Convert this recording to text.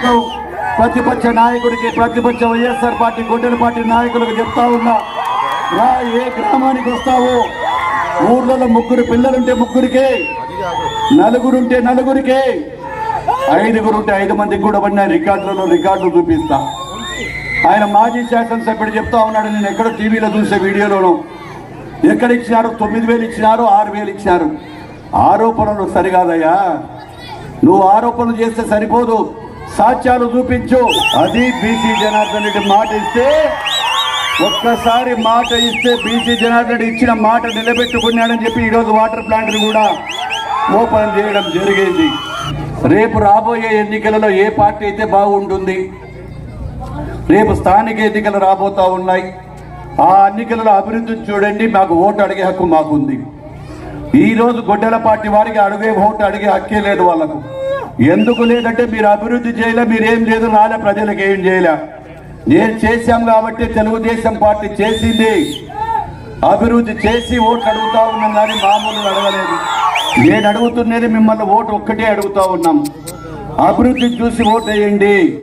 ఈరోజు ప్రతిపక్ష నాయకుడికి ప్రతిపక్ష వైఎస్ఆర్ పార్టీ గొడ్డల పార్టీ నాయకులకు చెప్తా ఉన్నా, రా ఏ గ్రామానికి వస్తావో ఊర్లలో ముగ్గురు పిల్లలుంటే ముగ్గురికే, నలుగురుంటే నలుగురికే, ఐదుగురుంటే 5 మందికి కూడా పడిన రికార్డులు చూపిస్తా. ఆయన మాజీ శాసనసభ్యుడు చెప్తా ఉన్నాడు, నేను ఎక్కడ టీవీలో చూసే వీడియోలోనూ ఎక్కడ ఇచ్చినారు 9,000 ఇచ్చినారు 6,000 ఇచ్చినారు. ఆరోపణలు సరికాదయ్యా, నువ్వు ఆరోపణలు చేస్తే సరిపోదు, సాక్ష్యాలు చూపించు. అది బీసీ జనార్దన్ రెడ్డి మాట ఇస్తే, ఒక్కసారి మాట ఇస్తే బీసీ జనార్దన్ రెడ్డి ఇచ్చిన మాట నిలబెట్టుకున్నాడని చెప్పి ఈరోజు వాటర్ ప్లాంట్ని కూడా ఓపెన్ చేయడం జరిగింది. రేపు రాబోయే ఎన్నికలలో ఏ పార్టీ అయితే బాగుంటుంది, రేపు స్థానిక ఎన్నికలు రాబోతా ఉన్నాయి. ఆ ఎన్నికలలో అభివృద్ధిని చూడండి, మాకు ఓటు అడిగే హక్కు మాకుంది. ఈరోజు గొడ్డల పార్టీ వారికి ఓటు అడిగే హక్కే లేదు వాళ్ళకు. ఎందుకు లేదంటే మీరు అభివృద్ధి చేయలే, మీరేం లేదు, రాలే, ప్రజలకు ఏం చేయలే. నేను చేశాం కాబట్టి తెలుగుదేశం పార్టీ చేసింది, అభివృద్ధి చేసి ఓట్లు అడుగుతా ఉన్నాం కానీ మామూలు అడగలేదు. నేను అడుగుతున్నది మిమ్మల్ని ఓటు ఒక్కటే అడుగుతా ఉన్నాం, అభివృద్ధిని చూసి ఓటు వేయండి.